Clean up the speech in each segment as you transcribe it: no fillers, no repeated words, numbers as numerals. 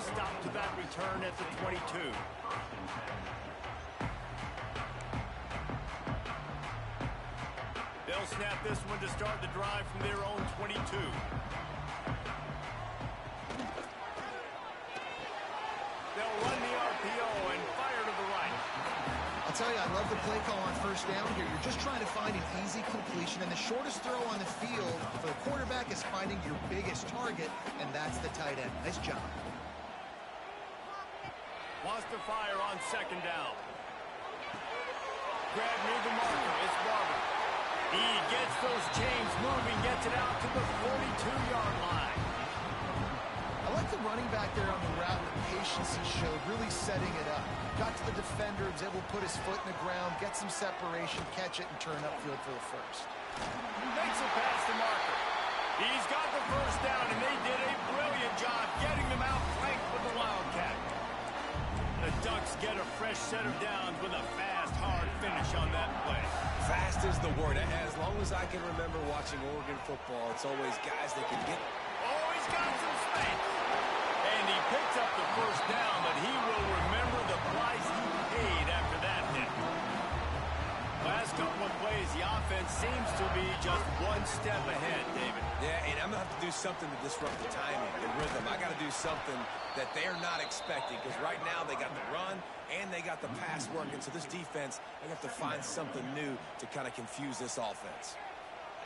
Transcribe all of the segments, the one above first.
stop to that return at the 22. They'll snap this one to start the drive from their own 22. They'll run the RPO and fire to the right. I'll tell you, I love the play call on first down here. You're just trying to find an easy completion, and the shortest throw on the field for the quarterback is finding your biggest target, and that's the tight end. Nice job. Wants to fire on second down. Grab near the marker. It's Barber. He gets those chains moving, gets it out to the 42-yard line. I like the running back there on the route, the patience he showed, really setting it up. Got to the defender, was able to put his foot in the ground, get some separation, catch it, and turn upfield for the first. Makes it past the marker. He's got the first down, and they did a brilliant job getting them out flanked with the Wildcat. The Ducks get a fresh set of downs with a fast, hard finish on that play. Fast is the word. As long as I can remember watching Oregon football, it's always guys that can get... Oh, he's got some space. And he picks up the first down, but he will remember the price he paid after that hit. Last couple of plays, the offense seems to be just one step ahead, David. Yeah, and I'm going to have to do something to disrupt the timing, the rhythm. I got to do something that they're not expecting, because right now they got the run and they got the pass working. So this defense, they have to find something new to kind of confuse this offense.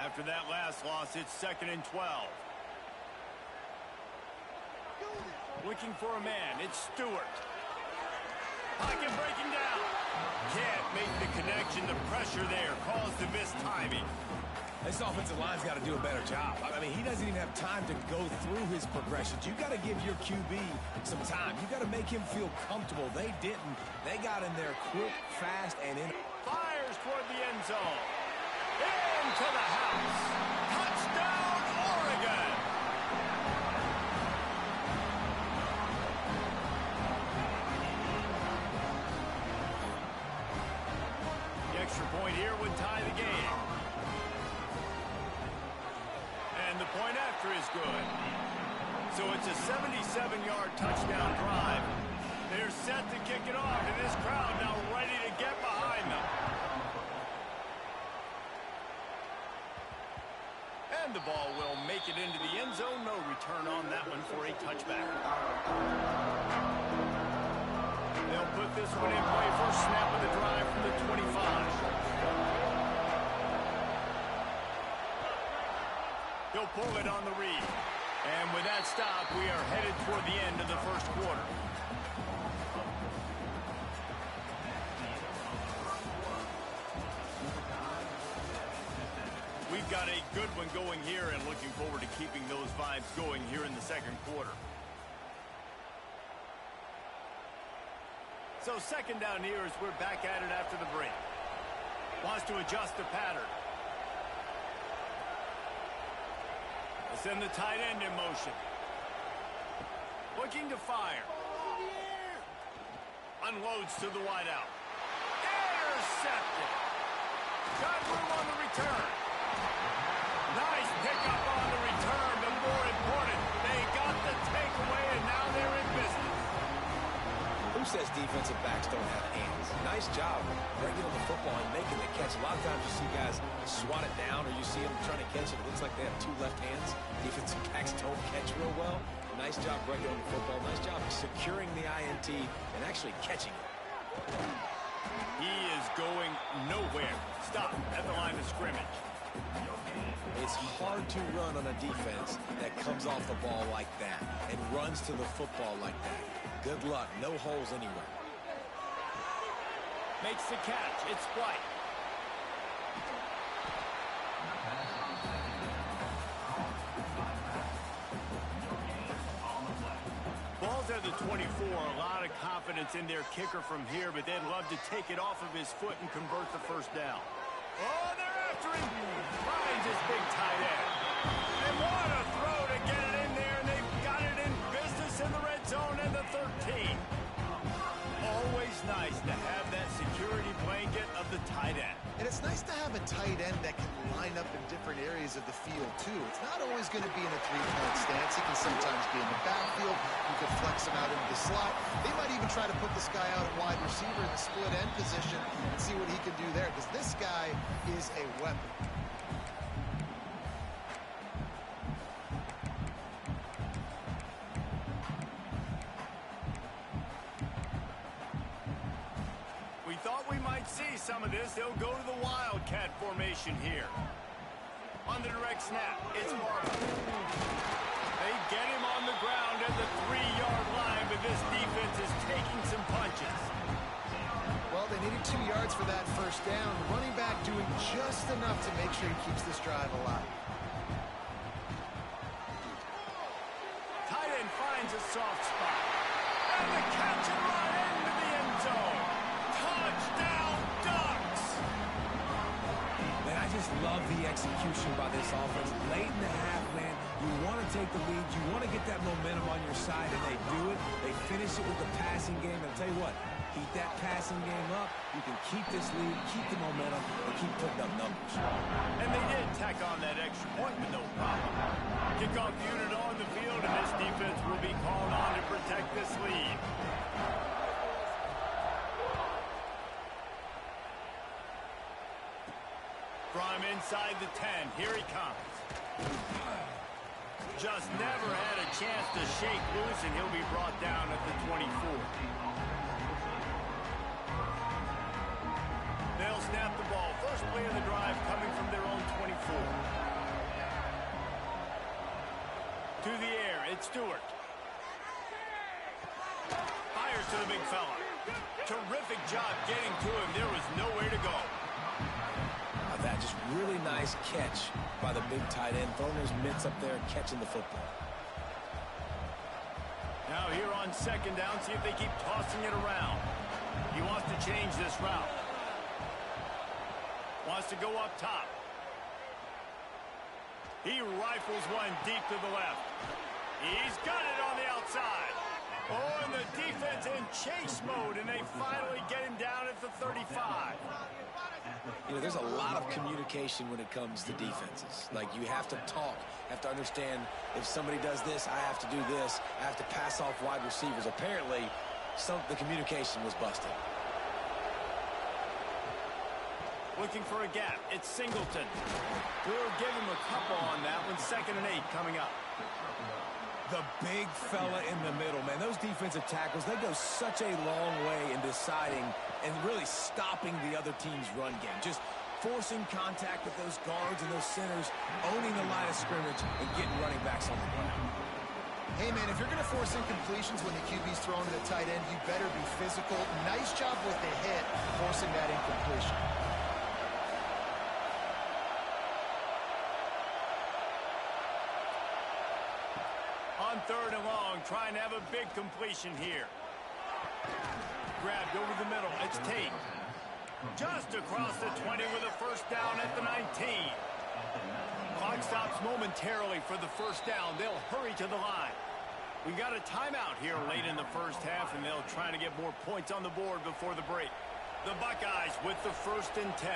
After that last loss, it's 2nd and 12. Looking for a man. It's Stewart. Pocket breaking down. Can't make the connection. The pressure there caused the missed timing. This offensive line's got to do a better job. I mean, he doesn't even have time to go through his progressions. You got to give your QB some time. You got to make him feel comfortable. They didn't. They got in there quick, fast, and in. Fires toward the end zone. Into the house. Touchdown, Oregon. The extra point here would tie the game. And the point after is good. So it's a 77-yard touchdown drive. They're set to kick it off, and this crowd now ready to get behind them. And the ball will make it into the end zone. No return on that one for a touchback. They'll put this one in play. First snap of the drive from the 25. He'll pull it on the read. And with that stop, we are headed toward the end of the first quarter. We've got a good one going here and looking forward to keeping those vibes going here in the second quarter. So second down here as we're back at it after the break. Wants to adjust the pattern. Send the tight end in motion. Looking to fire. Unloads to the wideout. Intercepted. Got room on the return. Nice pickup on the return, but more important, they got the takeaway, and now they're in business. Who says defensive backs don't have hands? Nice job bringing on the football and making the catch. A lot of times you see guys swat it down, or you see them trying to catch it. It looks like they have two left hands. Defensive backs don't catch real well. Nice job breaking on the football. Nice job securing the INT and actually catching it. He is going nowhere. Stop at the line of scrimmage. It's hard to run on a defense that comes off the ball like that and runs to the football like that. Good luck. No holes anywhere. Makes the catch. It's White. Ball's at the 24. A lot of confidence in their kicker from here, but they'd love to take it off of his foot and convert the first down. Oh, they're after him. Finds his big tight end. And what a throw to get it in there, and they've got it in business in the red zone and the 13. Always nice to have that security blanket of the tight end. And it's nice to have a tight end that can line up in different areas of the field, too. It's not always going to be in a three-point stance. He can sometimes be in the backfield. You can flex box him out into the slot. They might even try to put this guy out at wide receiver in the split end position and see what he can do there, because this guy is a weapon. We thought we might see some of this. They'll go to the Wildcat formation here. On the direct snap, it's Barber. They get him on the ground at the 3-yard line, but this defense is taking some punches. Well, they needed 2 yards for that first down. The running back doing just enough to make sure he keeps this drive alive. Tight end finds a soft spot. And the catch and run into the end zone. Touchdown, Ducks! Man, I just love the execution by this offense. Late in the half, man, you want to take the lead. You want to get that momentum on your side, and they do it. They finish it with the passing game. And I'll tell you what, keep that passing game up. You can keep this lead, keep the momentum, and keep putting up numbers. And they did tack on that extra point with no problem. Kickoff unit on the field, and this defense will be called on to protect this lead. From inside the 10, here he comes. Just never had a chance to shake loose, and he'll be brought down at the 24. They'll snap the ball. First play of the drive coming from their own 24. To the air, it's Stewart. Fires to the big fella. Terrific job getting to him. There was nowhere to go. That just really nice catch by the big tight end, throwing his mitts up there and catching the football. Now here on second down, see if they keep tossing it around. He wants to change this route. Wants to go up top. He rifles one deep to the left. He's got it on the outside. Oh, and the defense in chase mode, and they finally get him down at the 35. You know, there's a lot of communication when it comes to defenses. Like, you have to talk, have to understand if somebody does this, I have to do this. I have to pass off wide receivers. Apparently, the communication was busted. Looking for a gap. It's Singleton. We'll give him a couple on that one. 2nd and 8 coming up. The big fella in the middle, man. Those defensive tackles, they go such a long way in deciding and really stopping the other team's run game. Just forcing contact with those guards and those centers, owning the line of scrimmage, and getting running backs on the ground. Hey, man, if you're going to force incompletions when the QB's throwing to the tight end, you better be physical. Nice job with the hit, forcing that incompletion. On 3rd and long, trying to have a big completion here. Grabbed over the middle. It's Tate. Just across the 20 with a first down at the 19. Clock stops momentarily for the first down. They'll hurry to the line. We got a timeout here late in the first half, and they'll try to get more points on the board before the break. The Buckeyes with the 1st and 10.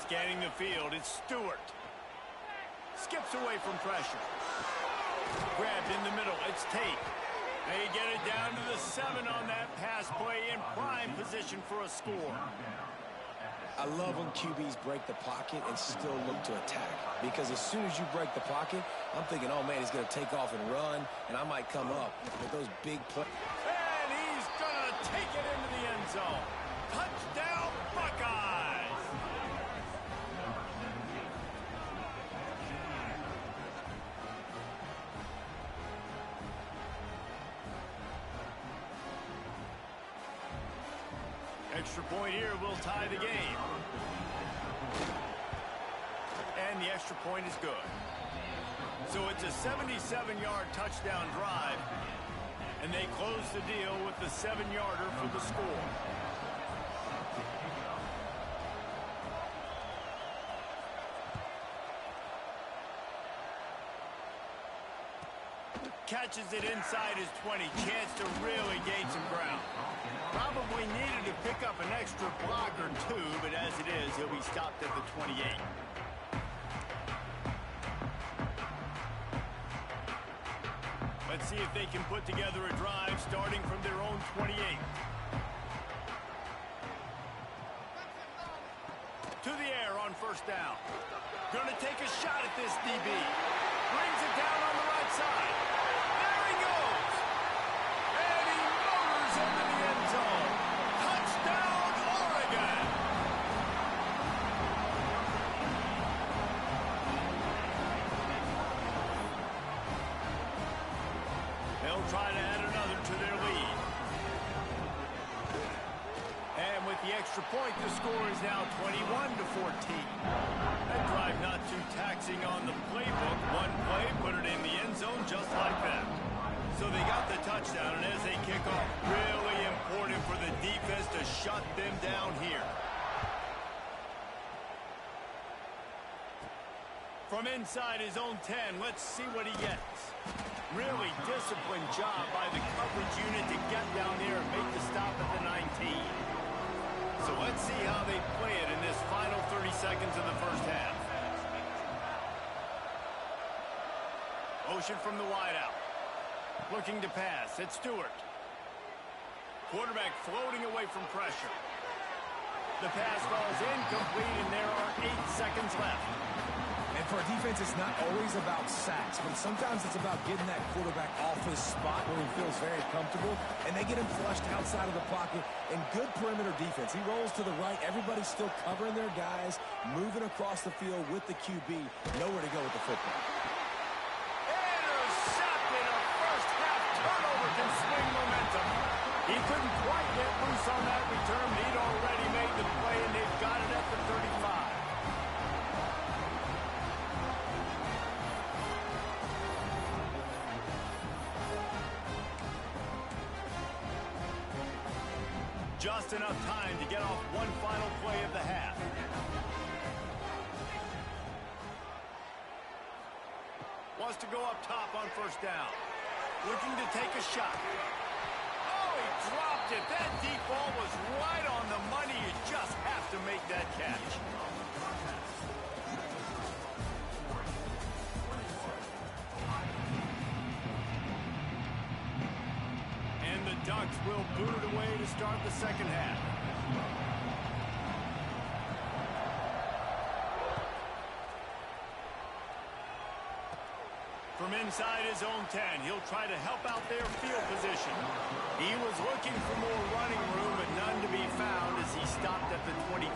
Scanning the field, it's Stewart. Skips away from pressure. Grabbed in the middle, it's Tate. They get it down to the 7 on that pass play in prime position for a score. I love when QBs break the pocket and still look to attack. Because as soon as you break the pocket, I'm thinking, oh, man, he's going to take off and run, and I might come up with those big plays. And he's going to take it into the end zone. Touchdown, Buckeyes! Extra point here will tie the game. And the extra point is good. So it's a 77-yard touchdown drive. And they close the deal with the 7-yarder for the score. Catches it inside his 20. Chance to really gain some ground. Probably needed to pick up an extra block or two, but as it is, he'll be stopped at the 28. Let's see if they can put together a drive starting from their own 28. To the air on first down. Gonna take a shot at this DB. Brings it down on the right side. There he goes. And he motors into the end zone. Touchdown, Oregon. They'll try to add another to their lead. And with the extra point, the score is now 21-14. That drive not too taxing on the playbook. One play, put it in the end zone just like that. So they got the touchdown, and as they kick off, really important for the defense to shut them down here. From inside his own 10, let's see what he gets. Really disciplined job by the coverage unit to get down there and make the stop at the 19. So let's see how they play it in this final 30 seconds of the first half. Motion from the wideout. Looking to pass. It's Stewart. Quarterback floating away from pressure. The pass falls incomplete, and there are 8 seconds left. And for a defense, it's not always about sacks, but sometimes it's about getting that quarterback off his spot where he feels very comfortable, and they get him flushed outside of the pocket. And good perimeter defense. He rolls to the right. Everybody's still covering their guys, moving across the field with the QB. Nowhere to go with the football. Intercepted. A first-half turnover can swing momentum. He couldn't quite get loose on that return, but he'd already made the play, and they've got it at the 35. Just enough time to get off one final play of the half. Wants to go up top on first down. Looking to take a shot. Oh, he dropped it. That deep ball was right on the money. You just have to make that catch. Ducks will boot it away to start the second half. From inside his own 10, he'll try to help out their field position. He was looking for more running room, but none to be found as he stopped at the 23.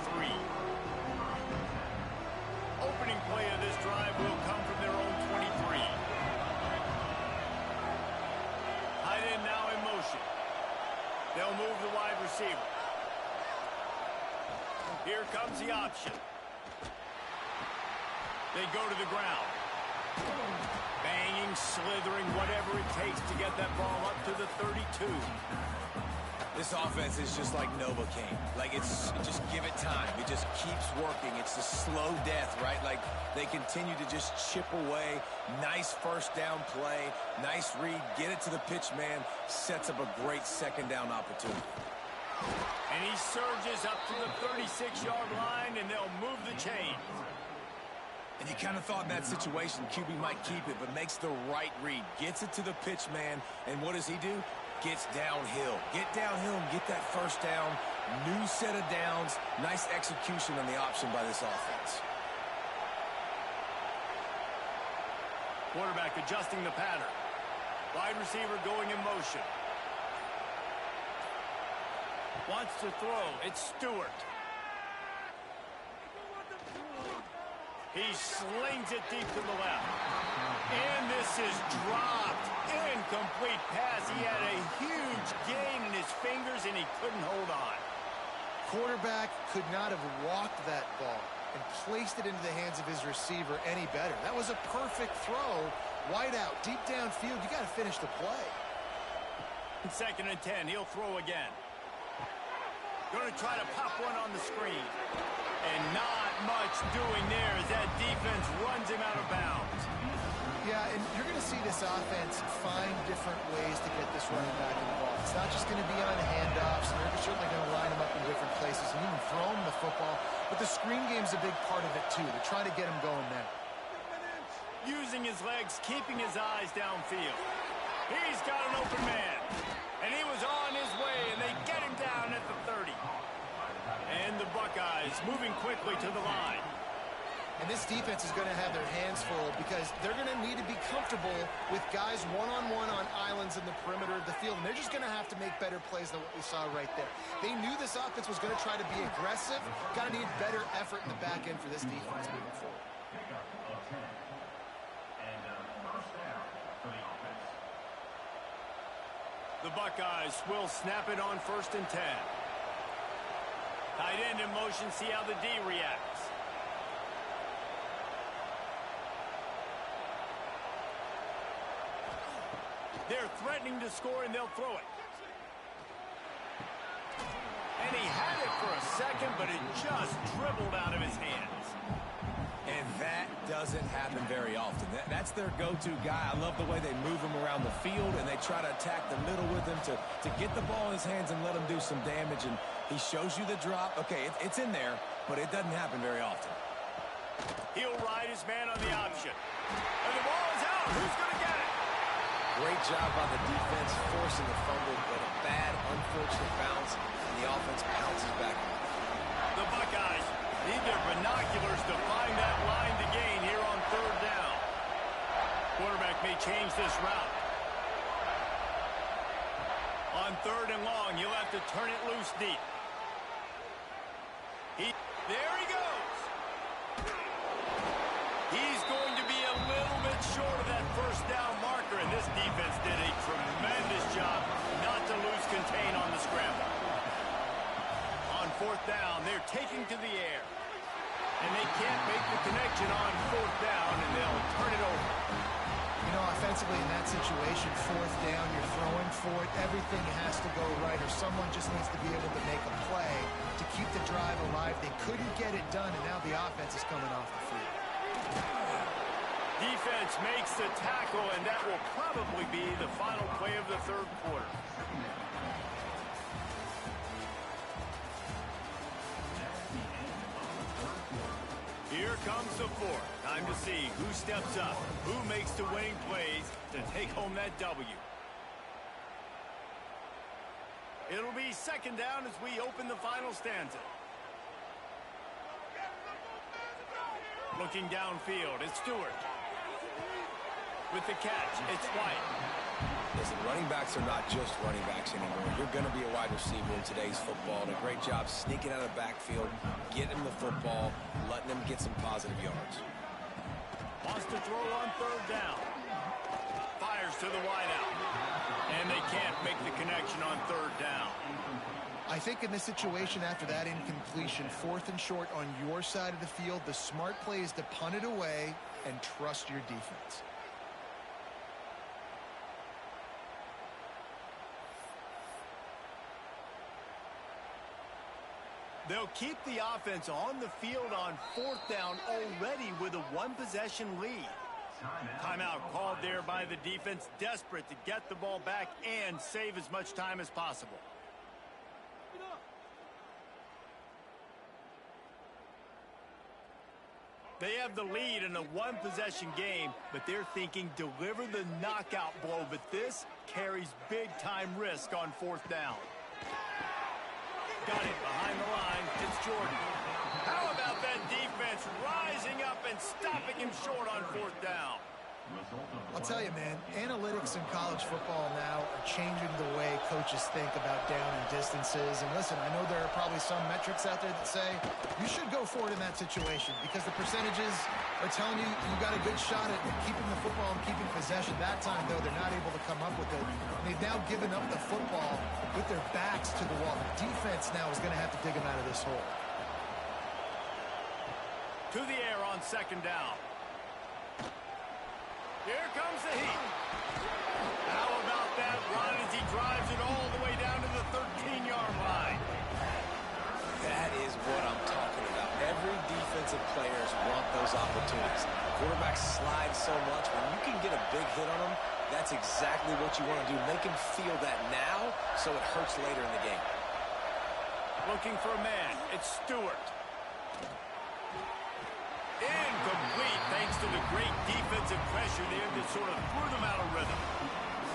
Opening play of this drive will come from their own 23. Tight end now in motion. They'll move the wide receiver. Here comes the option. They go to the ground. Banging, slithering, whatever it takes to get that ball up to the 32. This offense is just like Novocaine. Like, just give it time. It just keeps working. It's the slow death, right? Like, they continue to just chip away. Nice first down play. Nice read. Get it to the pitch man. Sets up a great second down opportunity. And he surges up to the 36-yard line, and they'll move the chains. And you kind of thought in that situation QB might keep it, but makes the right read. Gets it to the pitch man, and what does he do? Gets downhill. Get downhill and get that first down. New set of downs. Nice execution on the option by this offense. Quarterback adjusting the pattern. Wide receiver going in motion. Wants to throw. It's Stewart. He slings it deep to the left. And this is dropped. Incomplete pass. He had a huge gain in his fingers, and he couldn't hold on. Quarterback could not have walked that ball and placed it into the hands of his receiver any better. That was a perfect throw. Wide out, deep downfield. You got to finish the play. 2nd and 10. He'll throw again. Going to try to pop one on the screen. And not much doing there as that defense runs him out of bounds. Yeah, and you're going to see this offense find different ways to get this running back in the ball. It's not just going to be on handoffs. They're certainly going to line him up in different places and even throw him the football. But the screen game's a big part of it, too. They're trying to get him going now. Using his legs, keeping his eyes downfield. He's got an open man. And he was on his way, and they get him down at the 30. And the Buckeyes moving quickly to the line. And this defense is going to have their hands full because they're going to need to be comfortable with guys one-on-one on islands in the perimeter of the field. And they're just going to have to make better plays than what we saw right there. They knew this offense was going to try to be aggressive. Got to need better effort in the back end for this defense moving forward. The Buckeyes will snap it on 1st and 10. Tight end in motion, see how the D reacts. They're threatening to score, and they'll throw it. And he had it for a second, but it just dribbled out of his hands. And that doesn't happen very often. That's their go-to guy. I love the way they move him around the field, and they try to attack the middle with him to get the ball in his hands and let him do some damage. And he shows you the drop. Okay, it's in there, but it doesn't happen very often. He'll ride his man on the option. And the ball is out. Who's going to get it? Great job by the defense forcing the fumble, but a bad, unfortunate bounce, and the offense bounces back. The Buckeyes need their binoculars to find that line to gain here on 3rd down. Quarterback may change this route. On 3rd and long, you'll have to turn it loose deep. There he goes. He's going to be a little bit short of that 1st down marker, and this defense did a tremendous job not to lose contain on the scramble. On 4th down, they're taking to the air. And they can't make the connection on 4th down, and they'll turn it over. You know, offensively in that situation, 4th down, you're throwing for it. Everything has to go right, or someone just needs to be able to make a play to keep the drive alive. They couldn't get it done, and now the offense is coming off the field. Defense makes the tackle, and that will probably be the final play of the 3rd quarter. Here comes the 4th. Time to see who steps up, who makes the winning plays to take home that W. It'll be 2nd down as we open the final stanza. Looking downfield, it's Stewart. With the catch, it's White. Listen, running backs are not just running backs anymore. You're going to be a wide receiver in today's football. And a great job sneaking out of the backfield, getting him the football, letting him get some positive yards. Wants to throw on 3rd down. Fires to the wideout. And they can't make the connection on 3rd down. I think in this situation, after that incompletion, 4th and short on your side of the field, the smart play is to punt it away and trust your defense. They'll keep the offense on the field on 4th down already with a 1-possession lead. Timeout called there by the defense, desperate to get the ball back and save as much time as possible. They have the lead in a 1-possession game, but they're thinking deliver the knockout blow, but this carries big-time risk on 4th down. Got it behind the line. It's Jordan. How about that defense rising up and stopping him short on 4th down? I'll tell you, man, analytics in college football now are changing the way coaches think about down and distances. And listen, I know there are probably some metrics out there that say you should go for it in that situation because the percentages are telling you you got a good shot at keeping the football and keeping possession. That time, though, they're not able to come up with it. They've now given up the football with their backs to the wall. The defense now is going to have to dig them out of this hole. To the air on 2nd down. Here comes the heat. How about that run as he drives it all the way down to the 13-yard line? That is what I'm talking about. Every defensive players want those opportunities. Quarterbacks slide so much. When you can get a big hit on them, that's exactly what you want to do. Make him feel that now so it hurts later in the game. Looking for a man. It's Stewart. Incomplete thanks to the great defensive pressure there that sort of threw them out of rhythm.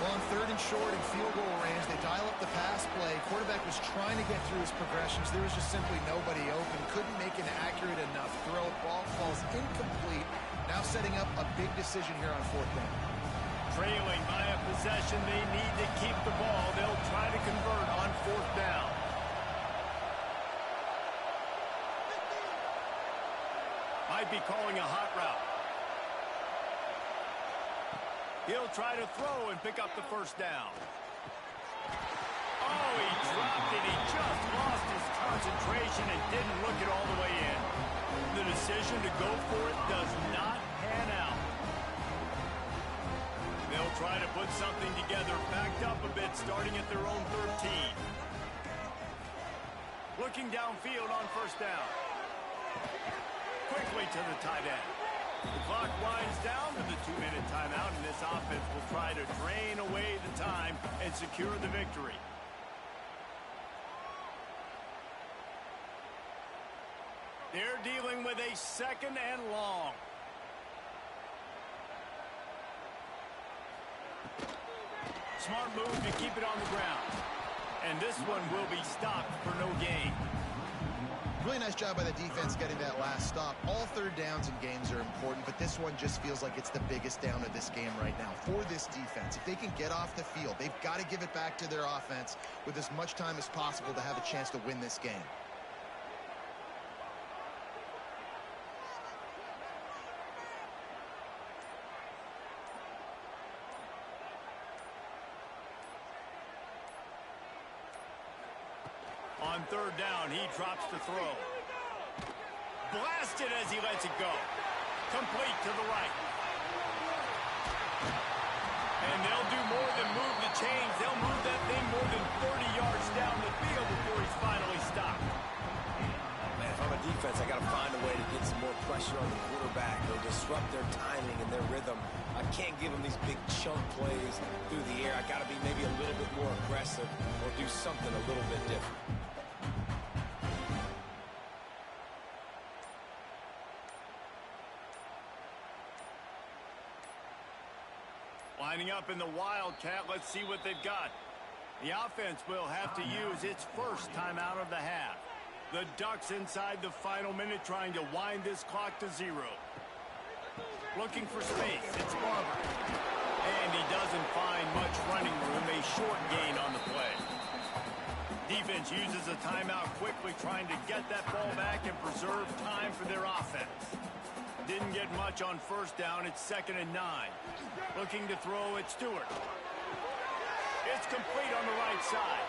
Well, on 3rd and short and field goal range, they dial up the pass play. Quarterback was trying to get through his progressions. There was just simply nobody open. Couldn't make an accurate enough throw. Ball falls incomplete. Now setting up a big decision here on 4th down. Trailing by a possession, they need to keep the ball. They'll try to convert on 4th down. Might be calling a hot route. He'll try to throw and pick up the 1st down. Oh, he dropped it. He just lost his concentration and didn't look it all the way in. The decision to go for it does not pan out. They'll try to put something together, backed up a bit, starting at their own 13. Looking downfield on 1st down. Quickly to the tight end. The clock winds down to the 2-minute timeout, and this offense will try to drain away the time and secure the victory. They're dealing with a 2nd and long. Smart move to keep it on the ground. And this one will be stopped for no gain. Really nice job by the defense getting that last stop. All 3rd downs in games are important, but this one just feels like it's the biggest down of this game right now for this defense. If they can get off the field, they've got to give it back to their offense with as much time as possible to have a chance to win this game. On 3rd down, he drops the throw. Blasted as he lets it go. Complete to the right. And they'll do more than move the chains. They'll move that thing more than 30 yards down the field before he's finally stopped. Man, if I'm a defense, I got to find a way to get some more pressure on the quarterback or disrupt their timing and their rhythm. I can't give them these big chunk plays through the air. I got to be maybe a little bit more aggressive or do something a little bit different. Lining up in the Wildcat, let's see what they've got. The offense will have to use its 1st timeout of the half. The Ducks inside the final minute trying to wind this clock to 0. Looking for space, it's Barber. And he doesn't find much running room, a short gain on the play. Defense uses a timeout quickly, trying to get that ball back and preserve time for their offense. Didn't get much on 1st down. It's 2nd and 9. Looking to throw at Stewart. It's complete on the right side.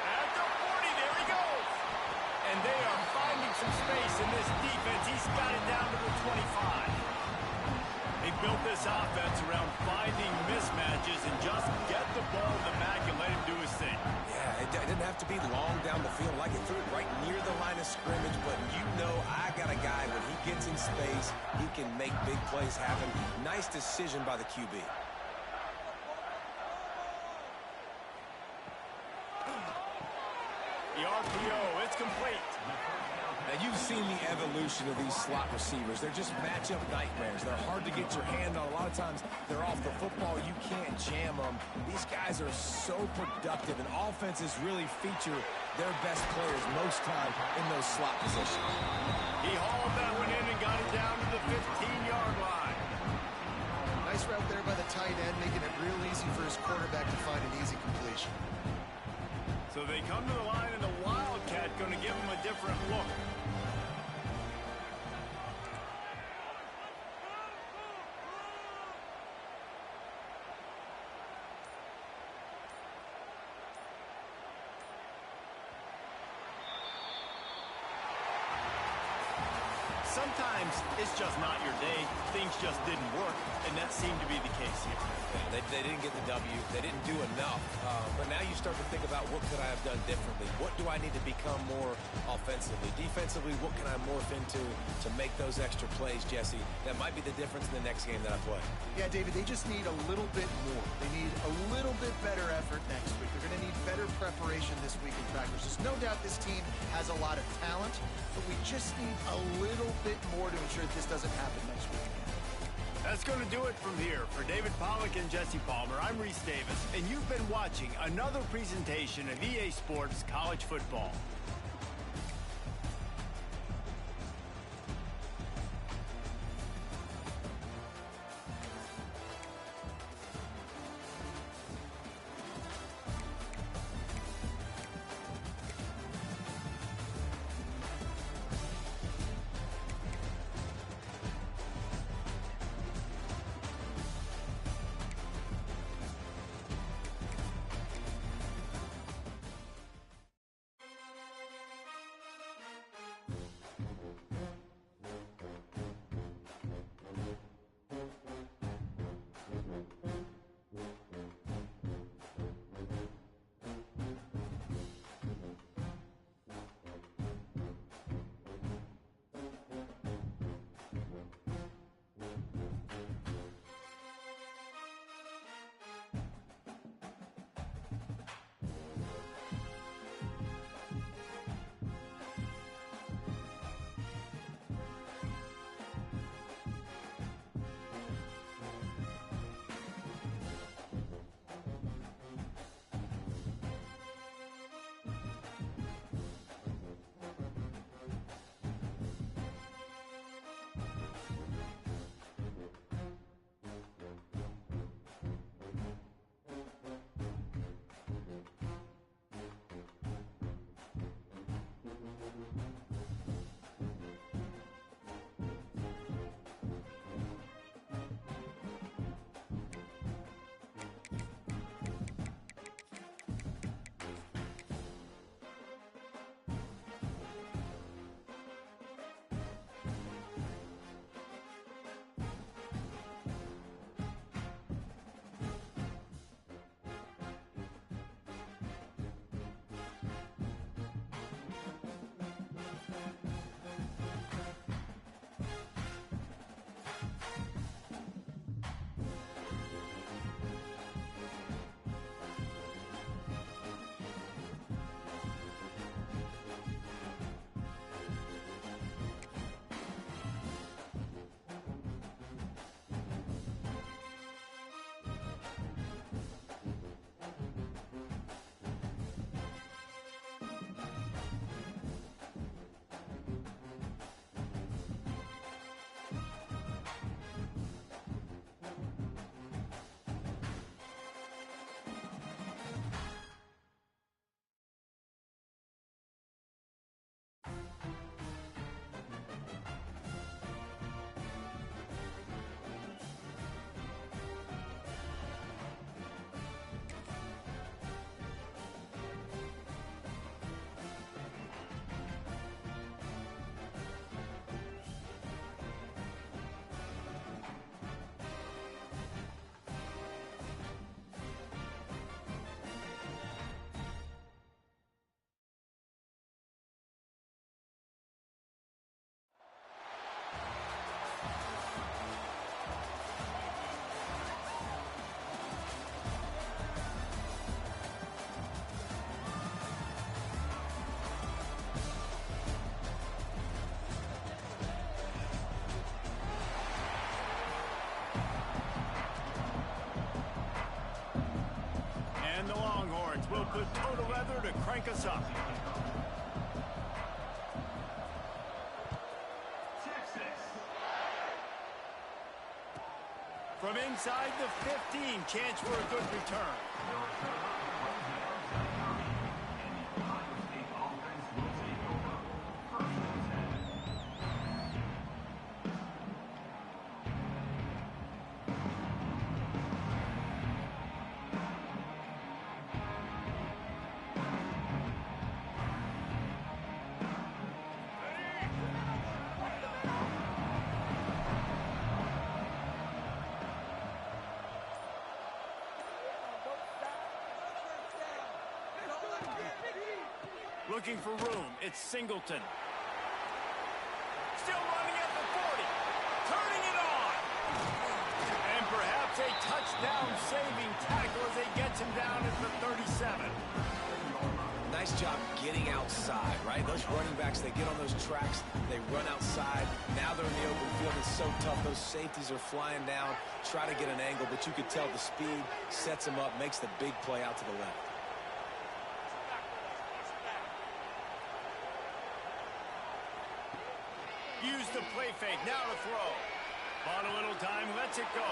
At the 40, there he goes. And they are finding some space in this defense. He's got it down to the 25. They built this offense around finding mismatches and just get the ball in the back and let him do his thing. Yeah, it didn't have to be long down the field. Like it threw it right near the line of scrimmage, but you know I got a guy, when he gets in space, he can make big plays happen. Nice decision by the QB. The RPO, it's complete. Now, you've seen the evolution of these slot receivers. They're just matchup nightmares. They're hard to get your hand on. A lot of times, they're off the football. You can't jam them. These guys are so productive, and offenses really feature their best players most time in those slot positions. He hauled that one in and got it down to the 15-yard line. Nice route there by the tight end, making it real easy for his quarterback to find an easy completion. So they come to the line, and the Wildcat going to give him a different look. sometimes it's just not your day. Things just didn't work, and that seemed to be the case here. Yeah, they didn't get the W. They didn't do enough. But now you start to think about what could I have done differently? What do I need to become more offensively? Defensively, what can I morph into to make those extra plays, Jesse? That might be the difference in the next game that I play. Yeah, David, they just need a little bit more. They need a little bit better effort next week. They're going to need better preparation this week in practice. There's no doubt this team has a lot of talent, but we just need a little bit more to ensure that this doesn't happen next week. That's going to do it from here. For David Pollack and Jesse Palmer, I'm Reese Davis, and you've been watching another presentation of EA Sports College Football. Will put total leather to crank us up. From inside the 15, chance for a good return. looking for room. It's Singleton. Still running at the 40. Turning it on. And perhaps a touchdown-saving tackle as they gets him down at the 37. Nice job getting outside, right? Those running backs, they get on those tracks, they run outside. Now they're in the open field. It's so tough. Those safeties are flying down, try to get an angle, but you could tell the speed sets him up, makes the big play out to the left. Use the play fake. Now to throw. Bought a little time. Lets it go.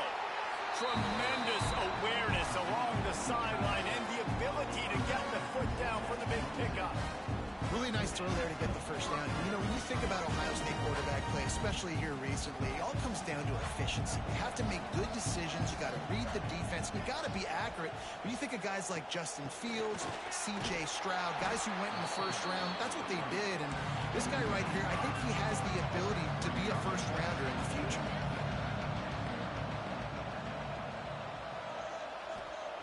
Tremendous awareness along the sideline and the ability to get the foot down for the big pickup. Really nice throw there to get the first down. You know, when you think about Ohio State quarterback play, especially here recently, it all comes down to efficiency. You have to make good decisions. You got to read the defense. You got to be accurate. When you think of guys like Justin Fields, C.J. Stroud, guys who went in the first round, that's what they did. And this guy right here, I think he has the ability to be a first rounder in the future.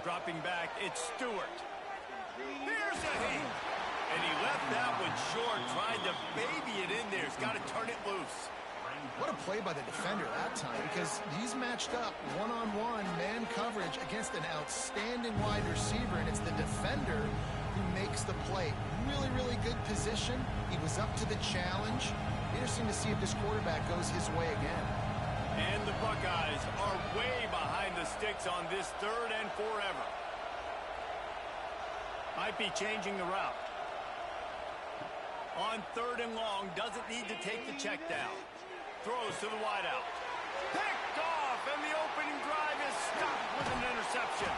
Dropping back, it's Stewart. Here's a heat. And he left that one short, trying to baby it in there. He's got to turn it loose. What a play by the defender that time, because he's matched up one-on-one man coverage against an outstanding wide receiver, and it's the defender who makes the play. Really, really good position. He was up to the challenge. Interesting to see if this quarterback goes his way again. And the Buckeyes are way behind the sticks on this third and forever. Might be changing the route. On third and long, doesn't need to take the check down. Throws to the wideout. Picked off, and the opening drive is stopped with an interception.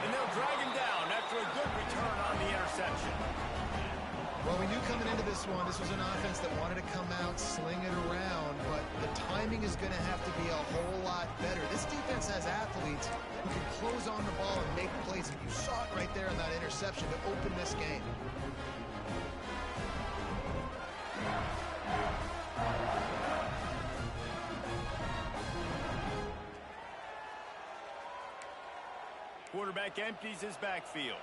And they'll drag him down after a good return on the interception. Well, we knew coming into this one, this was an offense that wanted to come out, sling it around, but the timing is going to have to be a whole lot better. This defense has athletes who can close on the ball and make plays, and you saw it right there on that interception to open this game. Quarterback empties his backfield.